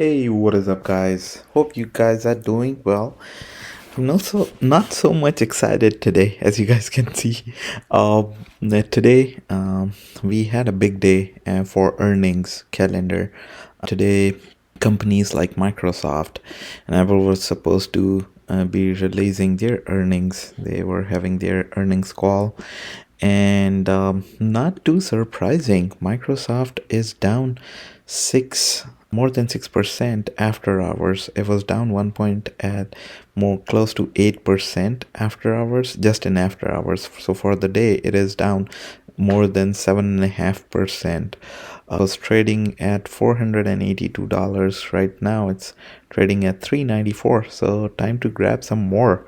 Hey, what is up, guys? Hope you guys are doing well. I'm not so much excited today, as you guys can see. Today, we had a big day for earnings calendar. Today, companies like Microsoft and Apple were supposed to be releasing their earnings. They were having their earnings call, and not too surprising, Microsoft is down more than 6% after hours. It was down 1 point at more close to 8% after hours, just in after hours. So for the day, it is down more than 7.5%. Was trading at $482. Right now, it's trading at $394. So time to grab some more.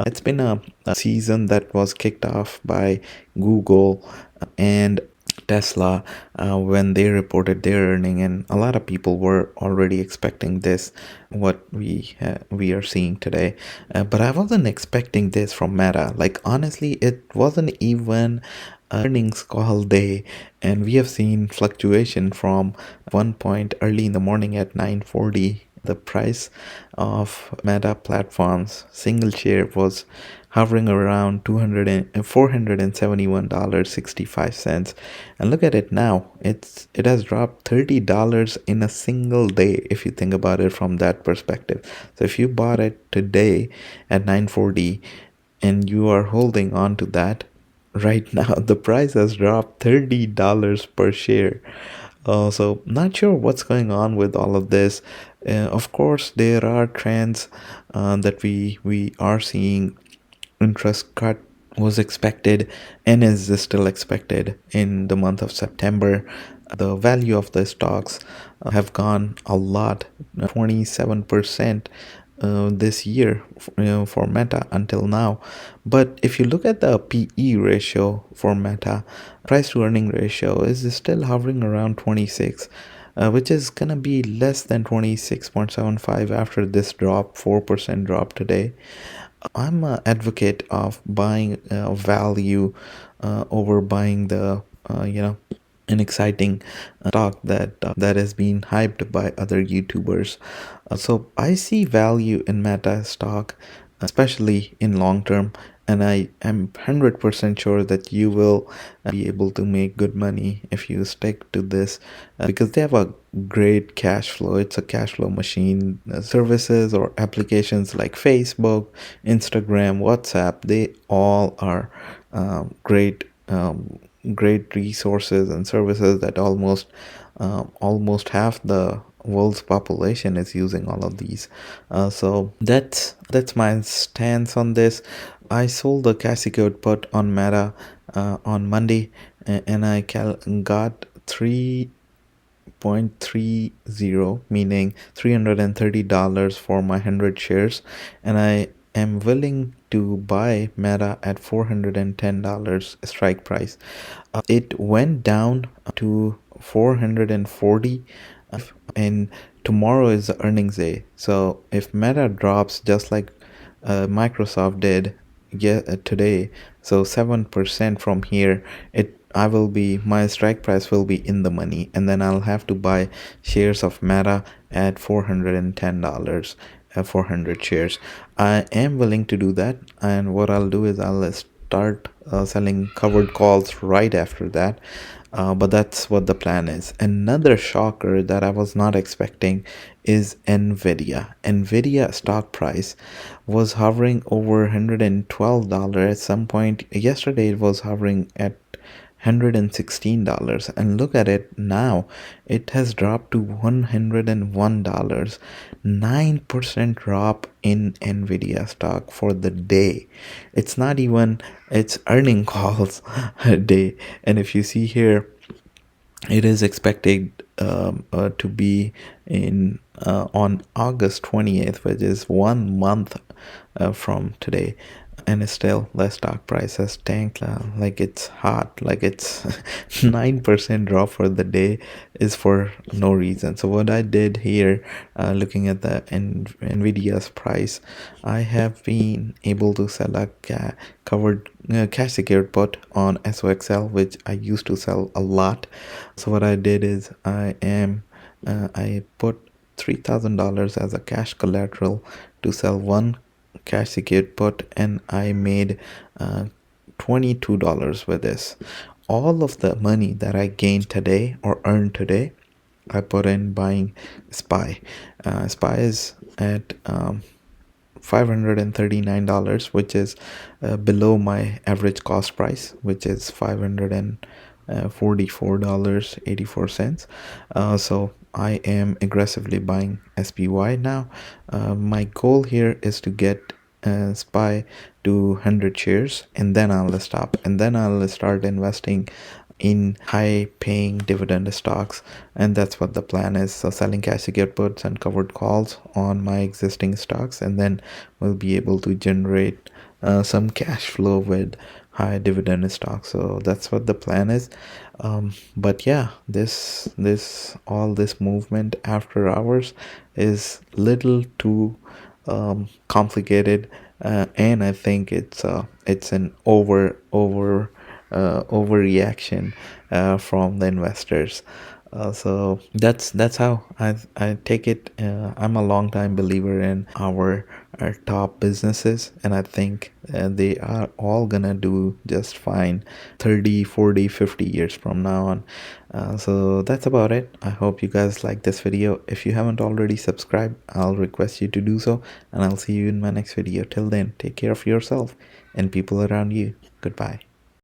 It's been a season that was kicked off by Google and Tesla when they reported their earning, and a lot of people were already expecting this, what we are seeing today. But I wasn't expecting this from Meta. Like, honestly, it wasn't even earnings call day, and we have seen fluctuation from 1 point early in the morning at 9:40. The price of Meta platforms single share was hovering around $471.65, and look at it now. It has dropped $30 in a single day, if you think about it from that perspective. So if you bought it today at 9:40 and you are holding on to that right now, the price has dropped $30 per share. So not sure what's going on with all of this. Of course, there are trends that we are seeing. Interest cut was expected and is still expected in the month of September. The value of the stocks have gone a lot, 27% this year, for Meta until now. But if you look at the PE ratio for Meta, price to earning ratio is still hovering around 26. Which is gonna be less than 26.75 after this drop, 4% drop today. I'm an advocate of buying value over buying the an exciting stock that has been hyped by other YouTubers. So I see value in Meta stock, especially in long term, and I am 100% sure that you will be able to make good money if you stick to this, because they have a great cash flow. It's a cash flow machine. Services or applications like Facebook, Instagram, WhatsApp, they all are great resources and services that almost half the world's population is using all of these. So that's my stance on this. I sold the Casicode put on Meta on Monday, and I got 3.30, meaning $330 for my 100 shares, and I am willing to buy Meta at $410 strike price. It went down to 440, and tomorrow is the earnings day. So if Meta drops just like Microsoft did today, so 7% from here, my strike price will be in the money, and then I'll have to buy shares of Meta at $410 for 100 shares. I am willing to do that, and what I'll do is I'll start selling covered calls right after that. But that's what the plan is. Another shocker that I was not expecting is Nvidia. Nvidia stock price was hovering over $112 at some point. Yesterday it was hovering at $116, and look at it now. It has dropped to $101. 9% drop in Nvidia stock for the day. It's not even its earning calls day. And if you see here, it is expected to be in on August 20th, which is 1 month from today, and still the stock price has tanked like it's hot, like it's 9% drop for the day is for no reason. So what I did here, looking at the Nvidia's price, I have been able to sell a covered cash secured put on SOXL, which I used to sell a lot. So what I did is I put $3,000 as a cash collateral to sell one cash secured put, and I made $22 with this. All of the money that I gained today or earned today, I put in buying SPY. SPY is at $539, which is below my average cost price, which is $544.84. So I am aggressively buying SPY now. My goal here is to get SPY to 100 shares, and then I'll stop, and then I'll start investing in high paying dividend stocks, and that's what the plan is. So selling cash secured puts and covered calls on my existing stocks, and then we'll be able to generate some cash flow with high dividend stocks. So that's what the plan is. But yeah, all this movement after hours is little too complicated, and I think it's an overreaction from the investors. So that's how I take it. I'm a long time believer in our top businesses, and I think they are all gonna do just fine 30, 40, 50 years from now on. So that's about it. I hope you guys like this video. If you haven't already subscribed, I'll request you to do so, and I'll see you in my next video. Till then, take care of yourself and people around you. Goodbye.